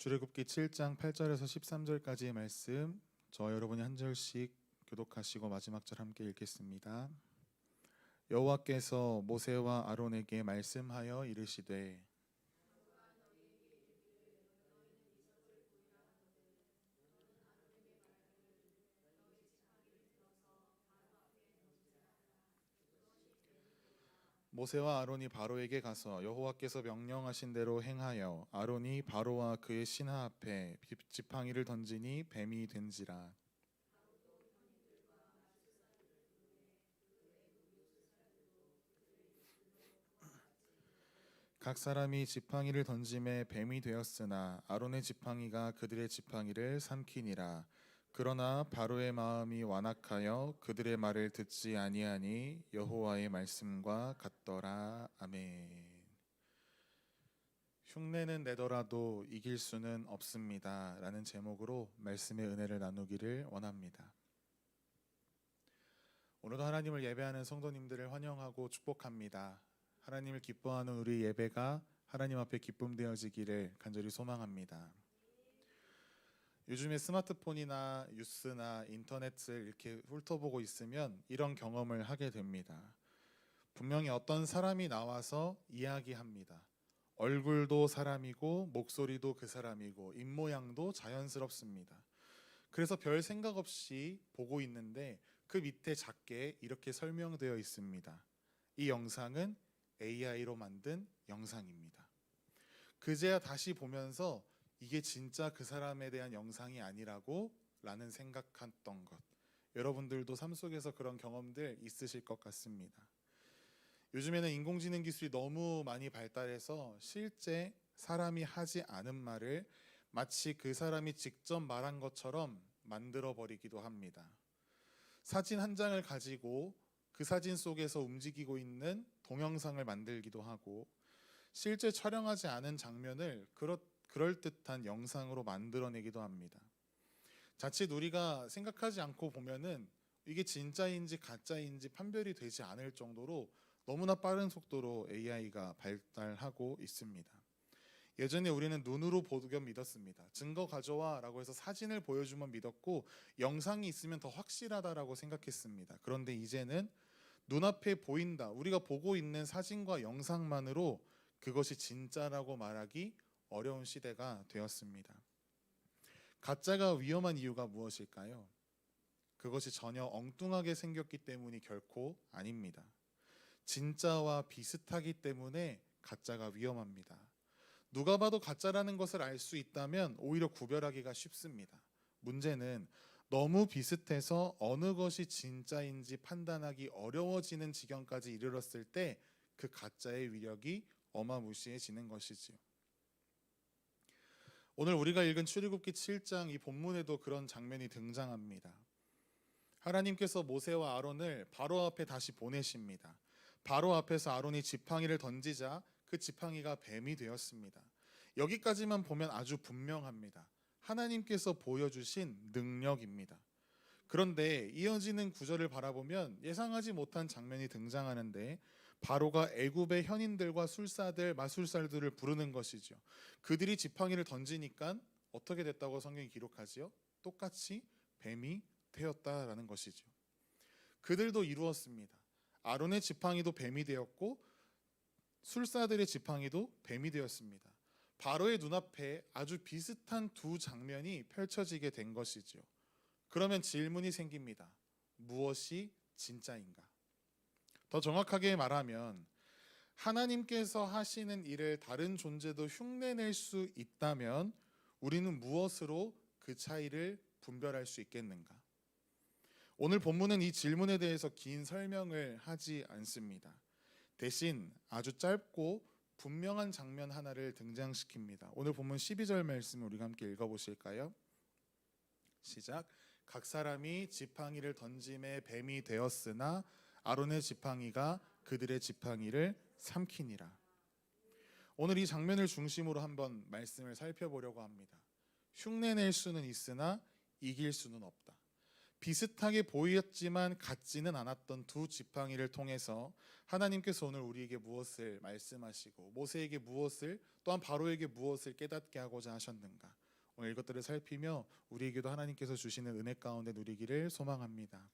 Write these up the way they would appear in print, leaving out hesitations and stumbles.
출애굽기 7장 8절에서 13절까지의 말씀, 저 여러분이 한 절씩 교독하시고 마지막 절 함께 읽겠습니다. 여호와께서 모세와 아론에게 말씀하여 이르시되 모세와 아론이 바로에게 가서 여호와께서 명령하신 대로 행하여 아론이 바로와 그의 신하 앞에 지팡이를 던지니 뱀이 된지라. 각 사람이 지팡이를 던짐에 뱀이 되었으나 아론의 지팡이가 그들의 지팡이를 삼키니라. 그러나 바로의 마음이 완악하여 그들의 말을 듣지 아니하니 여호와의 말씀과 같더라. 아멘. 흉내는 내더라도 이길 수는 없습니다. 라는 제목으로 말씀의 은혜를 나누기를 원합니다. 오늘도 하나님을 예배하는 성도님들을 환영하고 축복합니다. 하나님을 기뻐하는 우리 예배가 하나님 앞에 기쁨 되어지기를 간절히 소망합니다. 요즘에 스마트폰이나 뉴스나 인터넷을 이렇게 훑어보고 있으면 이런 경험을 하게 됩니다. 분명히 어떤 사람이 나와서 이야기합니다. 얼굴도 사람이고 목소리도 그 사람이고 입모양도 자연스럽습니다. 그래서 별 생각 없이 보고 있는데 그 밑에 작게 이렇게 설명되어 있습니다. 이 영상은 AI로 만든 영상입니다. 그제야 다시 보면서 이게 진짜 그 사람에 대한 영상이 아니라고 라는 생각했던 것, 여러분들도 삶 속에서 그런 경험들 있으실 것 같습니다. 요즘에는 인공지능 기술이 너무 많이 발달해서 실제 사람이 하지 않은 말을 마치 그 사람이 직접 말한 것처럼 만들어 버리기도 합니다. 사진 한 장을 가지고 그 사진 속에서 움직이고 있는 동영상을 만들기도 하고, 실제 촬영하지 않은 장면을 그럴듯한 영상으로 만들어내기도 합니다. 자칫 우리가 생각하지 않고 보면은 이게 진짜인지 가짜인지 판별이 되지 않을 정도로 너무나 빠른 속도로 AI가 발달하고 있습니다. 예전에 우리는 눈으로 보고 믿었습니다. 증거 가져와 라고 해서 사진을 보여주면 믿었고, 영상이 있으면 더 확실하다라고 생각했습니다. 그런데 이제는 눈앞에 보인다, 우리가 보고 있는 사진과 영상만으로 그것이 진짜라고 말하기 어려운 시대가 되었습니다. 가짜가 위험한 이유가 무엇일까요? 그것이 전혀 엉뚱하게 생겼기 때문이 결코 아닙니다. 진짜와 비슷하기 때문에 가짜가 위험합니다. 누가 봐도 가짜라는 것을 알 수 있다면 오히려 구별하기가 쉽습니다. 문제는 너무 비슷해서 어느 것이 진짜인지 판단하기 어려워지는 지경까지 이르렀을 때 그 가짜의 위력이 어마무시해지는 것이지요. 오늘 우리가 읽은 출애굽기 7장 이 본문에도 그런 장면이 등장합니다. 하나님께서 모세와 아론을 바로 앞에 다시 보내십니다. 바로 앞에서 아론이 지팡이를 던지자 그 지팡이가 뱀이 되었습니다. 여기까지만 보면 아주 분명합니다. 하나님께서 보여주신 능력입니다. 그런데 이어지는 구절을 바라보면 예상하지 못한 장면이 등장하는데, 바로가 애굽의 현인들과 술사들, 마술사들을 부르는 것이죠. 그들이 지팡이를 던지니까 어떻게 됐다고 성경이 기록하지요? 똑같이 뱀이 되었다라는 것이죠. 그들도 이루었습니다. 아론의 지팡이도 뱀이 되었고 술사들의 지팡이도 뱀이 되었습니다. 바로의 눈앞에 아주 비슷한 두 장면이 펼쳐지게 된 것이죠. 그러면 질문이 생깁니다. 무엇이 진짜인가? 더 정확하게 말하면 하나님께서 하시는 일을 다른 존재도 흉내낼 수 있다면 우리는 무엇으로 그 차이를 분별할 수 있겠는가? 오늘 본문은 이 질문에 대해서 긴 설명을 하지 않습니다. 대신 아주 짧고 분명한 장면 하나를 등장시킵니다. 오늘 본문 12절 말씀을 우리가 함께 읽어보실까요? 시작. 각 사람이 지팡이를 던짐에 뱀이 되었으나 아론의 지팡이가 그들의 지팡이를 삼키니라. 오늘 이 장면을 중심으로 한번 말씀을 살펴보려고 합니다. 흉내낼 수는 있으나 이길 수는 없다. 비슷하게 보였지만 같지는 않았던 두 지팡이를 통해서 하나님께서 오늘 우리에게 무엇을 말씀하시고 모세에게 무엇을 또한 바로에게 무엇을 깨닫게 하고자 하셨는가, 오늘 이것들을 살피며 우리에게도 하나님께서 주시는 은혜 가운데 누리기를 소망합니다.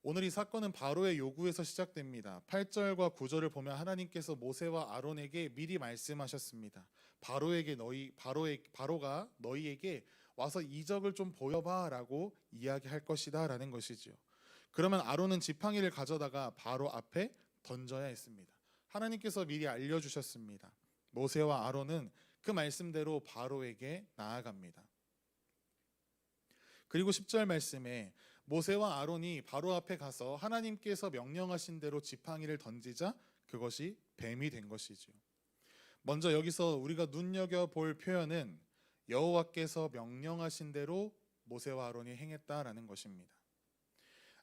오늘 이 사건은 바로의 요구에서 시작됩니다. 8절과 9절을 보면 하나님께서 모세와 아론에게 미리 말씀하셨습니다. 바로가 너희에게 와서 이적을 좀 보여봐라고 이야기할 것이다라는 것이지요. 그러면 아론은 지팡이를 가져다가 바로 앞에 던져야 했습니다. 하나님께서 미리 알려주셨습니다. 모세와 아론은 그 말씀대로 바로에게 나아갑니다. 그리고 10절 말씀에 모세와 아론이 바로 앞에 가서 하나님께서 명령하신 대로 지팡이를 던지자 그것이 뱀이 된 것이죠. 먼저 여기서 우리가 눈여겨볼 표현은 여호와께서 명령하신 대로 모세와 아론이 행했다라는 것입니다.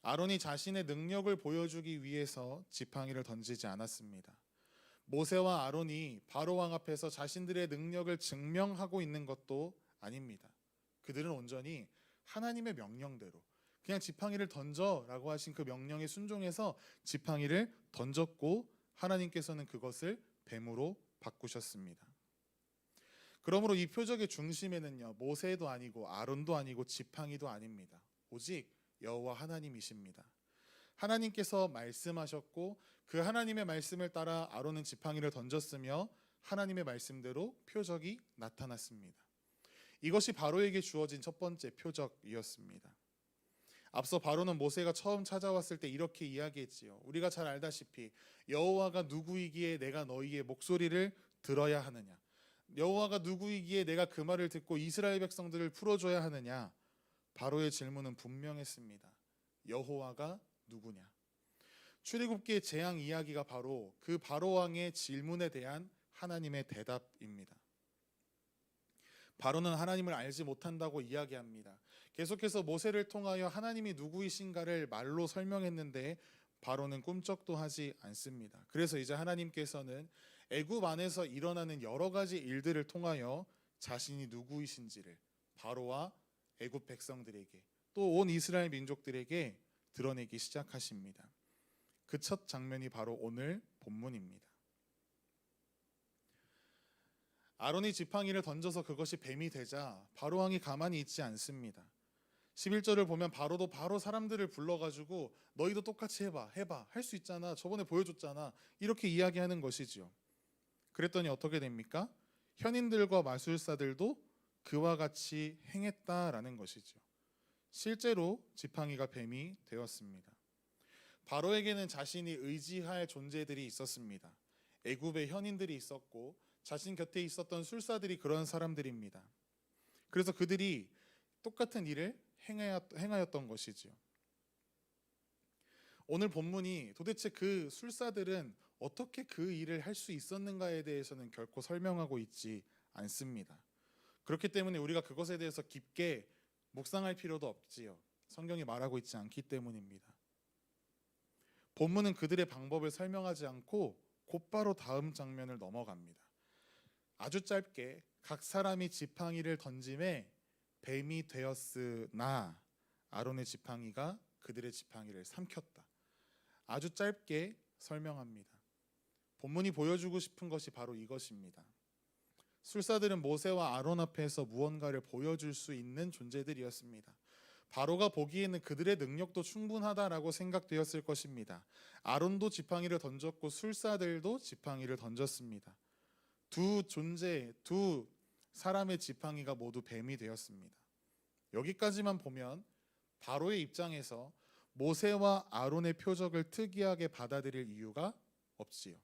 아론이 자신의 능력을 보여주기 위해서 지팡이를 던지지 않았습니다. 모세와 아론이 바로 왕 앞에서 자신들의 능력을 증명하고 있는 것도 아닙니다. 그들은 온전히 하나님의 명령대로 그냥 지팡이를 던져라고 하신 그 명령에 순종해서 지팡이를 던졌고 하나님께서는 그것을 뱀으로 바꾸셨습니다. 그러므로 이 표적의 중심에는요, 모세도 아니고 아론도 아니고 지팡이도 아닙니다. 오직 여호와 하나님이십니다. 하나님께서 말씀하셨고 그 하나님의 말씀을 따라 아론은 지팡이를 던졌으며 하나님의 말씀대로 표적이 나타났습니다. 이것이 바로에게 주어진 첫 번째 표적이었습니다. 앞서 바로는 모세가 처음 찾아왔을 때 이렇게 이야기했지요. 우리가 잘 알다시피 여호와가 누구이기에 내가 너희의 목소리를 들어야 하느냐, 여호와가 누구이기에 내가 그 말을 듣고 이스라엘 백성들을 풀어줘야 하느냐. 바로의 질문은 분명했습니다. 여호와가 누구냐. 출애굽기의 재앙 이야기가 바로 그 바로 왕의 질문에 대한 하나님의 대답입니다. 바로는 하나님을 알지 못한다고 이야기합니다. 계속해서 모세를 통하여 하나님이 누구이신가를 말로 설명했는데 바로는 꿈쩍도 하지 않습니다. 그래서 이제 하나님께서는 애굽 안에서 일어나는 여러 가지 일들을 통하여 자신이 누구이신지를 바로와 애굽 백성들에게 또 온 이스라엘 민족들에게 드러내기 시작하십니다. 그 첫 장면이 바로 오늘 본문입니다. 아론이 지팡이를 던져서 그것이 뱀이 되자 바로 왕이 가만히 있지 않습니다. 11절을 보면 바로도 바로 사람들을 불러가지고 너희도 똑같이 해봐 할 수 있잖아, 저번에 보여줬잖아, 이렇게 이야기하는 것이지요. 그랬더니 어떻게 됩니까? 현인들과 마술사들도 그와 같이 행했다라는 것이죠. 실제로 지팡이가 뱀이 되었습니다. 바로에게는 자신이 의지할 존재들이 있었습니다. 애굽의 현인들이 있었고 자신 곁에 있었던 술사들이 그런 사람들입니다. 그래서 그들이 똑같은 일을 행하였던 것이지요. 오늘 본문이 도대체 그 술사들은 어떻게 그 일을 할 수 있었는가에 대해서는 결코 설명하고 있지 않습니다. 그렇기 때문에 우리가 그것에 대해서 깊게 묵상할 필요도 없지요. 성경이 말하고 있지 않기 때문입니다. 본문은 그들의 방법을 설명하지 않고 곧바로 다음 장면을 넘어갑니다. 아주 짧게 각 사람이 지팡이를 던짐에 뱀이 되었으나 아론의 지팡이가 그들의 지팡이를 삼켰다. 아주 짧게 설명합니다. 본문이 보여주고 싶은 것이 바로 이것입니다. 술사들은 모세와 아론 앞에서 무언가를 보여줄 수 있는 존재들이었습니다. 바로가 보기에는 그들의 능력도 충분하다라고 생각되었을 것입니다. 아론도 지팡이를 던졌고 술사들도 지팡이를 던졌습니다. 두 사람의 지팡이가 모두 뱀이 되었습니다. 여기까지만 보면 바로의 입장에서 모세와 아론의 표적을 특이하게 받아들일 이유가 없지요.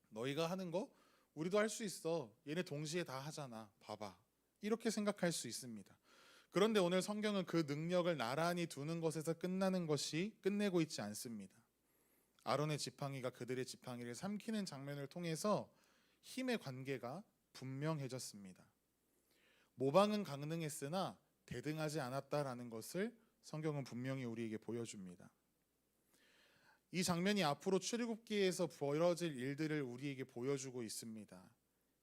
너희가 하는 거 우리도 할 수 있어, 얘네 동시에 다 하잖아, 봐봐, 이렇게 생각할 수 있습니다. 그런데 오늘 성경은 그 능력을 나란히 두는 것에서 끝내고 있지 않습니다. 아론의 지팡이가 그들의 지팡이를 삼키는 장면을 통해서 힘의 관계가 분명해졌습니다. 모방은 가능했으나 대등하지 않았다라는 것을 성경은 분명히 우리에게 보여줍니다. 이 장면이 앞으로 출애굽기에서 벌어질 일들을 우리에게 보여주고 있습니다.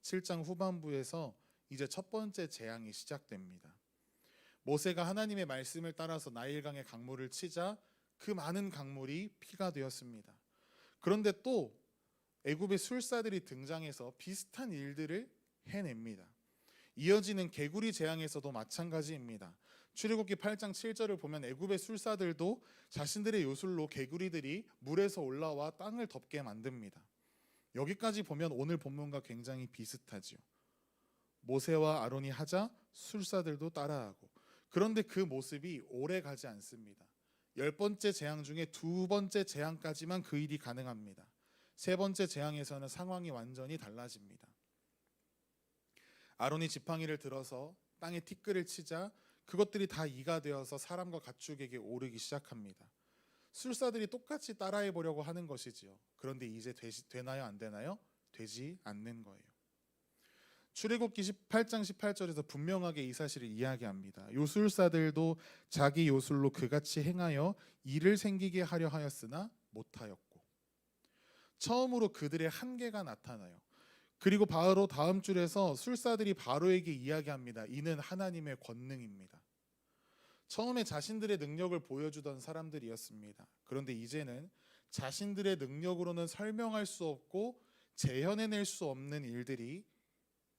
7장 후반부에서 이제 첫 번째 재앙이 시작됩니다. 모세가 하나님의 말씀을 따라서 나일강에 강물을 치자 그 많은 강물이 피가 되었습니다. 그런데 또 애굽의 술사들이 등장해서 비슷한 일들을 해냅니다. 이어지는 개구리 재앙에서도 마찬가지입니다. 출애굽기 8장 7절을 보면 애굽의 술사들도 자신들의 요술로 개구리들이 물에서 올라와 땅을 덮게 만듭니다. 여기까지 보면 오늘 본문과 굉장히 비슷하지요. 모세와 아론이 하자 술사들도 따라하고, 그런데 그 모습이 오래 가지 않습니다. 10번째 재앙 중에 2번째 재앙까지만 그 일이 가능합니다. 3번째 재앙에서는 상황이 완전히 달라집니다. 아론이 지팡이를 들어서 땅에 티끌을 치자 그것들이 다 이가 되어서 사람과 가축에게 오르기 시작합니다. 술사들이 똑같이 따라해 보려고 하는 것이지요. 그런데 이제 되나요, 안 되나요? 되지 않는 거예요. 출애굽기 18장 18절에서 분명하게 이 사실을 이야기합니다. 요술사들도 자기 요술로 그같이 행하여 일을 생기게 하려 하였으나 못하였고, 처음으로 그들의 한계가 나타나요. 그리고 바로 다음 줄에서 술사들이 바로에게 이야기합니다. 이는 하나님의 권능입니다. 처음에 자신들의 능력을 보여주던 사람들이었습니다. 그런데 이제는 자신들의 능력으로는 설명할 수 없고 재현해낼 수 없는 일들이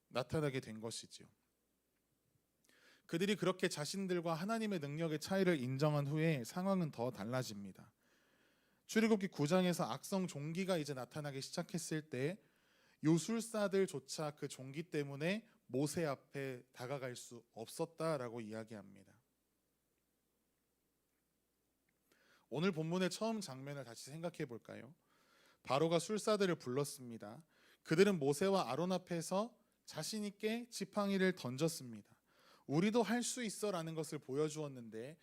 나타나게 된 것이지요. 그들이 그렇게 자신들과 하나님의 능력의 차이를 인정한 후에 상황은 더 달라집니다. 출애굽기 9장에서 악성 종기가 이제 나타나기 시작했을 때 요술사들조차 그 종기 때문에 모세 앞에 다가갈 수 없었다라고 이야기합니다. 오늘 본문의 처음 장면을 다시 생각해 볼까요? 바로가 술사들을 불렀습니다. 그들은 모세와 아론 앞에서 자신 있게 지팡이를 던졌습니다. 우리도 할 수 있어라는 것을 보여주었는데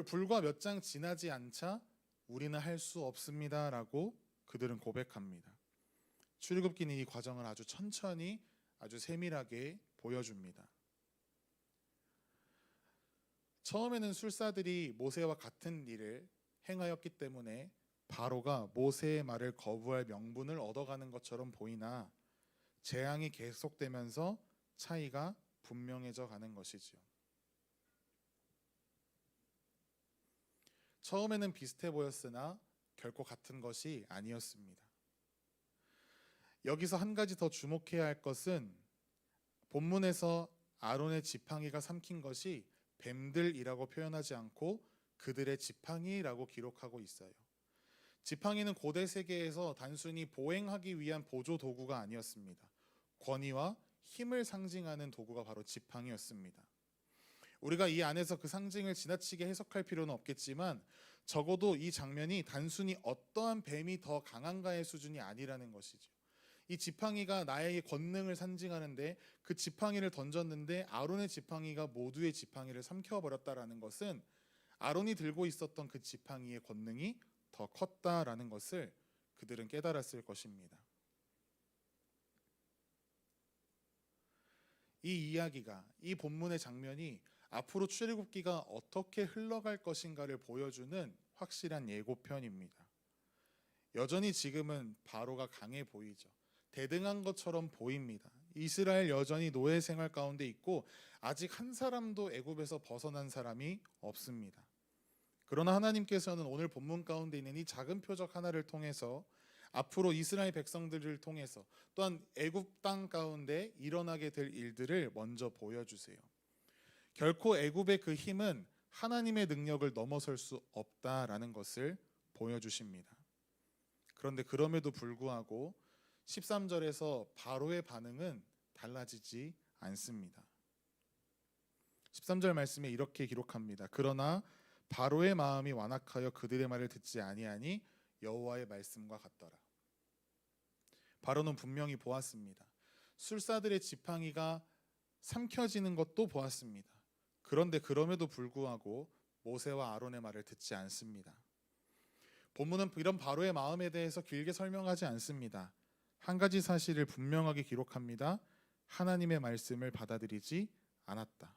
불과 몇 장 지나지 않자 우리는 할 수 없습니다라고 그들은 고백합니다. 출애굽기는 이 과정을 아주 천천히 아주 세밀하게 보여줍니다. 처음에는 술사들이 모세와 같은 일을 행하였기 때문에 바로가 모세의 말을 거부할 명분을 얻어가는 것처럼 보이나 재앙이 계속되면서 차이가 분명해져 가는 것이지요. 처음에는 비슷해 보였으나 결코 같은 것이 아니었습니다. 여기서 한 가지 더 주목해야 할 것은 본문에서 아론의 지팡이가 삼킨 것이 뱀들이라고 표현하지 않고 그들의 지팡이라고 기록하고 있어요. 지팡이는 고대 세계에서 단순히 보행하기 위한 보조 도구가 아니었습니다. 권위와 힘을 상징하는 도구가 바로 지팡이였습니다. 우리가 이 안에서 그 상징을 지나치게 해석할 필요는 없겠지만 적어도 이 장면이 단순히 어떠한 뱀이 더 강한가의 수준이 아니라는 것이죠. 이 지팡이가 나의 권능을 상징하는데 그 지팡이를 던졌는데 아론의 지팡이가 모두의 지팡이를 삼켜버렸다라는 것은 아론이 들고 있었던 그 지팡이의 권능이 더 컸다라는 것을 그들은 깨달았을 것입니다. 이 이야기가, 이 본문의 장면이 앞으로 출애굽기가 어떻게 흘러갈 것인가를 보여주는 확실한 예고편입니다. 여전히 지금은 바로가 강해 보이죠. 대등한 것처럼 보입니다. 이스라엘 여전히 노예 생활 가운데 있고 아직 한 사람도 애굽에서 벗어난 사람이 없습니다. 그러나 하나님께서는 오늘 본문 가운데 있는 이 작은 표적 하나를 통해서 앞으로 이스라엘 백성들을 통해서 또한 애굽 땅 가운데 일어나게 될 일들을 먼저 보여주세요. 결코 애굽의 그 힘은 하나님의 능력을 넘어설 수 없다라는 것을 보여주십니다. 그런데 그럼에도 불구하고 13절에서 바로의 반응은 달라지지 않습니다. 13절 말씀에 이렇게 기록합니다. 그러나 바로의 마음이 완악하여 그들의 말을 듣지 아니하니 여호와의 말씀과 같더라. 바로는 분명히 보았습니다. 술사들의 지팡이가 삼켜지는 것도 보았습니다. 그런데 그럼에도 불구하고 모세와 아론의 말을 듣지 않습니다. 본문은 이런 바로의 마음에 대해서 길게 설명하지 않습니다. 한 가지 사실을 분명하게 기록합니다. 하나님의 말씀을 받아들이지 않았다.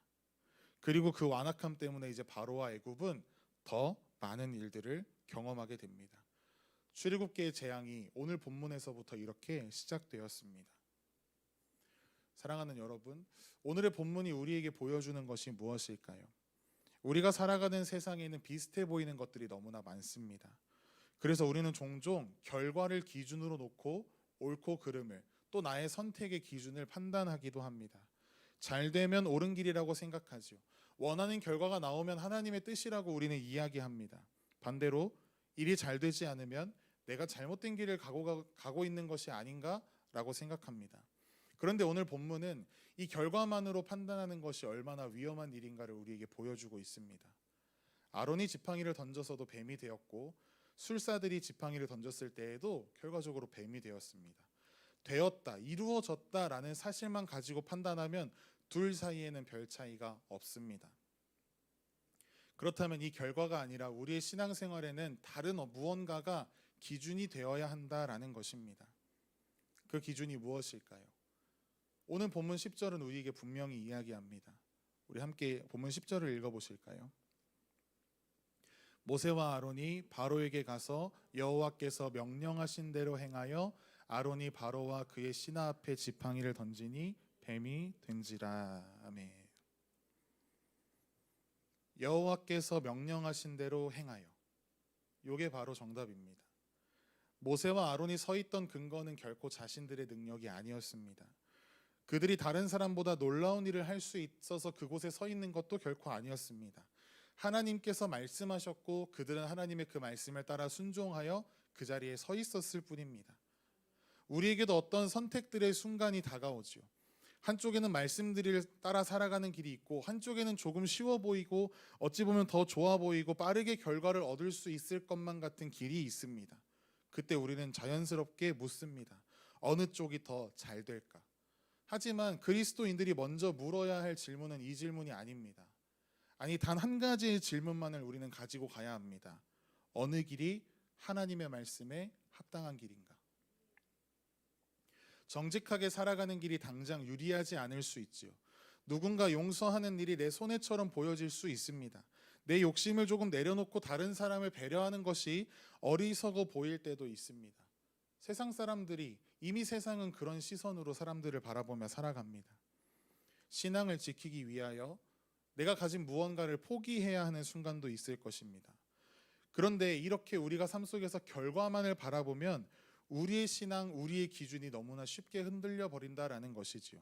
그리고 그 완악함 때문에 이제 바로와 애굽은 더 많은 일들을 경험하게 됩니다. 출애굽기의 재앙이 오늘 본문에서부터 이렇게 시작되었습니다. 사랑하는 여러분, 오늘의 본문이 우리에게 보여주는 것이 무엇일까요? 우리가 살아가는 세상에는 비슷해 보이는 것들이 너무나 많습니다. 그래서 우리는 종종 결과를 기준으로 놓고 옳고 그름을, 또 나의 선택의 기준을 판단하기도 합니다. 잘 되면 옳은 길이라고 생각하지요. 원하는 결과가 나오면 하나님의 뜻이라고 우리는 이야기합니다. 반대로 일이 잘 되지 않으면 내가 잘못된 길을 가고 있는 것이 아닌가라고 생각합니다. 그런데 오늘 본문은 이 결과만으로 판단하는 것이 얼마나 위험한 일인가를 우리에게 보여주고 있습니다. 아론이 지팡이를 던져서도 뱀이 되었고, 술사들이 지팡이를 던졌을 때에도 결과적으로 뱀이 되었습니다. 되었다, 이루어졌다라는 사실만 가지고 판단하면 둘 사이에는 별 차이가 없습니다. 그렇다면 이 결과가 아니라 우리의 신앙생활에는 다른 무언가가 기준이 되어야 한다라는 것입니다. 그 기준이 무엇일까요? 오늘 본문 10절은 우리에게 분명히 이야기합니다. 우리 함께 본문 10절을 읽어보실까요? 모세와 아론이 바로에게 가서 여호와께서 명령하신 대로 행하여 아론이 바로와 그의 신하 앞에 지팡이를 던지니 뱀이 된지라. 아멘. 여호와께서 명령하신 대로 행하여, 이게 바로 정답입니다. 모세와 아론이 서 있던 근거는 결코 자신들의 능력이 아니었습니다. 그들이 다른 사람보다 놀라운 일을 할 수 있어서 그곳에 서 있는 것도 결코 아니었습니다. 하나님께서 말씀하셨고 그들은 하나님의 그 말씀을 따라 순종하여 그 자리에 서 있었을 뿐입니다. 우리에게도 어떤 선택들의 순간이 다가오죠. 한쪽에는 말씀들을 따라 살아가는 길이 있고, 한쪽에는 조금 쉬워 보이고 어찌 보면 더 좋아 보이고 빠르게 결과를 얻을 수 있을 것만 같은 길이 있습니다. 그때 우리는 자연스럽게 묻습니다. 어느 쪽이 더 잘 될까? 하지만 그리스도인들이 먼저 물어야 할 질문은 이 질문이 아닙니다. 아니, 단 한 가지의 질문만을 우리는 가지고 가야 합니다. 어느 길이 하나님의 말씀에 합당한 길인가? 정직하게 살아가는 길이 당장 유리하지 않을 수 있지요. 누군가 용서하는 일이 내 손해처럼 보여질 수 있습니다. 내 욕심을 조금 내려놓고 다른 사람을 배려하는 것이 어리석어 보일 때도 있습니다. 세상 사람들이, 이미 세상은 그런 시선으로 사람들을 바라보며 살아갑니다. 신앙을 지키기 위하여 내가 가진 무언가를 포기해야 하는 순간도 있을 것입니다. 그런데 이렇게 우리가 삶 속에서 결과만을 바라보면 우리의 신앙, 우리의 기준이 너무나 쉽게 흔들려 버린다라는 것이지요.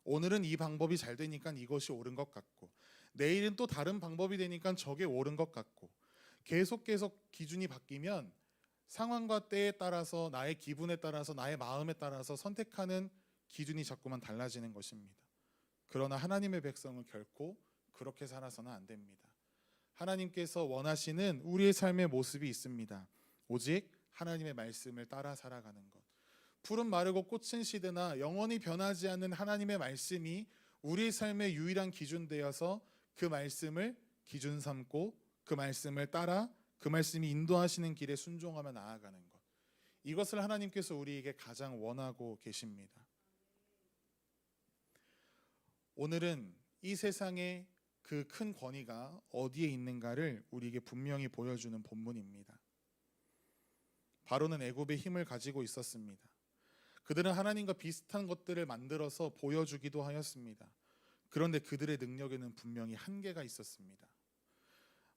오늘은 이 방법이 잘 되니까 이것이 옳은 것 같고, 내일은 또 다른 방법이 되니까 저게 옳은 것 같고, 계속 기준이 바뀌면 상황과 때에 따라서, 나의 기분에 따라서, 나의 마음에 따라서 선택하는 기준이 자꾸만 달라지는 것입니다. 그러나 하나님의 백성은 결코 그렇게 살아서는 안 됩니다. 하나님께서 원하시는 우리의 삶의 모습이 있습니다. 오직 하나님의 말씀을 따라 살아가는 것. 풀은 마르고 꽃은 시드나 영원히 변하지 않는 하나님의 말씀이 우리의 삶의 유일한 기준 되어서 그 말씀을 기준 삼고 그 말씀을 따라 그 말씀이 인도하시는 길에 순종하며 나아가는 것. 이것을 하나님께서 우리에게 가장 원하고 계십니다. 오늘은 이 세상의 그 큰 권위가 어디에 있는가를 우리에게 분명히 보여주는 본문입니다. 바로는 애굽의 힘을 가지고 있었습니다. 그들은 하나님과 비슷한 것들을 만들어서 보여주기도 하였습니다. 그런데 그들의 능력에는 분명히 한계가 있었습니다.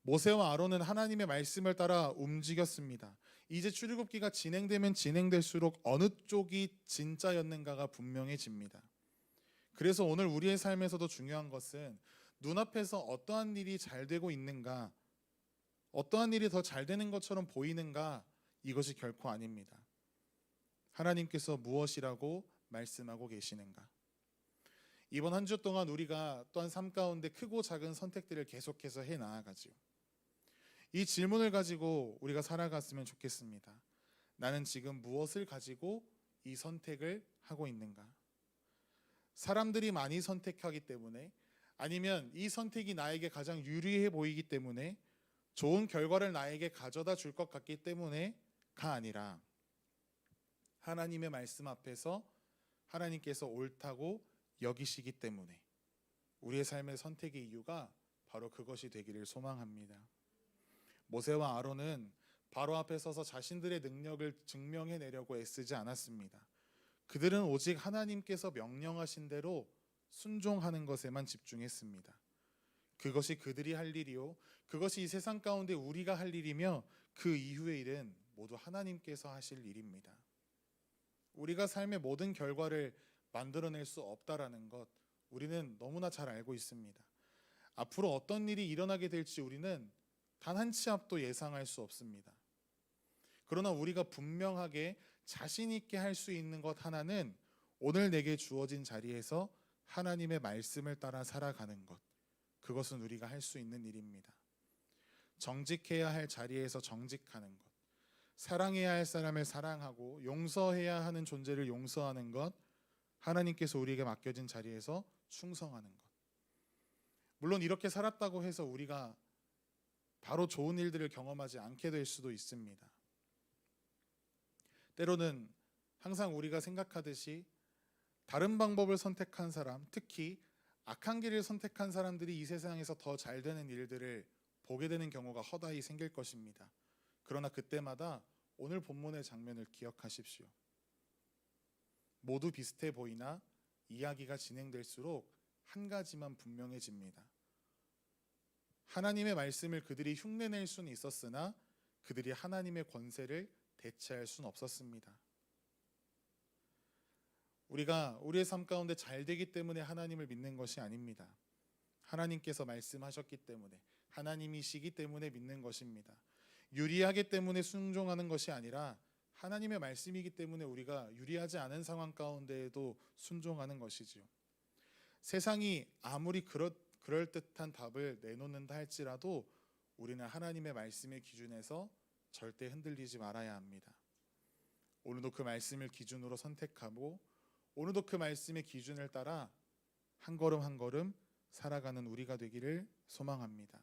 모세와 아론은 하나님의 말씀을 따라 움직였습니다. 이제 출애굽기가 진행되면 진행될수록 어느 쪽이 진짜였는가가 분명해집니다. 그래서 오늘 우리의 삶에서도 중요한 것은 눈앞에서 어떠한 일이 잘 되고 있는가, 어떠한 일이 더 잘 되는 것처럼 보이는가, 이것이 결코 아닙니다. 하나님께서 무엇이라고 말씀하고 계시는가? 이번 한 주 동안 우리가 또한 삶 가운데 크고 작은 선택들을 계속해서 해 나아가지요. 이 질문을 가지고 우리가 살아갔으면 좋겠습니다. 나는 지금 무엇을 가지고 이 선택을 하고 있는가? 사람들이 많이 선택하기 때문에, 아니면 이 선택이 나에게 가장 유리해 보이기 때문에, 좋은 결과를 나에게 가져다 줄 것 같기 때문에가 아니라 하나님의 말씀 앞에서 하나님께서 옳다고 여기시기 때문에 우리의 삶의 선택의 이유가 바로 그것이 되기를 소망합니다. 모세와 아론은 바로 앞에 서서 자신들의 능력을 증명해내려고 애쓰지 않았습니다. 그들은 오직 하나님께서 명령하신 대로 순종하는 것에만 집중했습니다. 그것이 그들이 할 일이요, 그것이 이 세상 가운데 우리가 할 일이며 그 이후의 일은 모두 하나님께서 하실 일입니다. 우리가 삶의 모든 결과를 만들어낼 수 없다라는 것 우리는 너무나 잘 알고 있습니다. 앞으로 어떤 일이 일어나게 될지 우리는 단 한 치 앞도 예상할 수 없습니다. 그러나 우리가 분명하게 자신 있게 할 수 있는 것 하나는 오늘 내게 주어진 자리에서 하나님의 말씀을 따라 살아가는 것. 그것은 우리가 할 수 있는 일입니다. 정직해야 할 자리에서 정직하는 것. 사랑해야 할 사람을 사랑하고 용서해야 하는 존재를 용서하는 것. 하나님께서 우리에게 맡겨진 자리에서 충성하는 것. 물론 이렇게 살았다고 해서 우리가 바로 좋은 일들을 경험하지 않게 될 수도 있습니다. 때로는 항상 우리가 생각하듯이 다른 방법을 선택한 사람, 특히 악한 길을 선택한 사람들이 이 세상에서 더 잘 되는 일들을 보게 되는 경우가 허다히 생길 것입니다. 그러나 그때마다 오늘 본문의 장면을 기억하십시오. 모두 비슷해 보이나 이야기가 진행될수록 한 가지만 분명해집니다. 하나님의 말씀을 그들이 흉내낼 수는 있었으나 그들이 하나님의 권세를 대체할 수는 없었습니다. 우리가 우리의 삶 가운데 잘 되기 때문에 하나님을 믿는 것이 아닙니다. 하나님께서 말씀하셨기 때문에, 하나님이시기 때문에 믿는 것입니다. 유리하기 때문에 순종하는 것이 아니라 하나님의 말씀이기 때문에 우리가 유리하지 않은 상황 가운데에도 순종하는 것이지요. 세상이 아무리 그럴듯한 답을 내놓는다 할지라도 우리는 하나님의 말씀의 기준에서 절대 흔들리지 말아야 합니다. 오늘도 그 말씀을 기준으로 선택하고 오늘도 그 말씀의 기준을 따라 한 걸음 한 걸음 살아가는 우리가 되기를 소망합니다.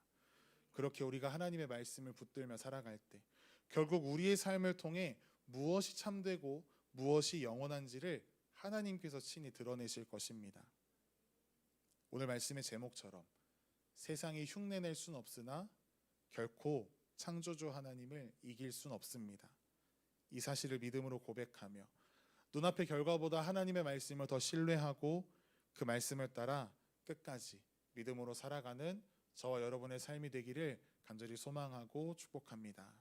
그렇게 우리가 하나님의 말씀을 붙들며 살아갈 때 결국 우리의 삶을 통해 무엇이 참되고 무엇이 영원한지를 하나님께서 친히 드러내실 것입니다. 오늘 말씀의 제목처럼 세상이 흉내낼 순 없으나 결코 창조주 하나님을 이길 순 없습니다. 이 사실을 믿음으로 고백하며 눈앞의 결과보다 하나님의 말씀을 더 신뢰하고 그 말씀을 따라 끝까지 믿음으로 살아가는 저와 여러분의 삶이 되기를 간절히 소망하고 축복합니다.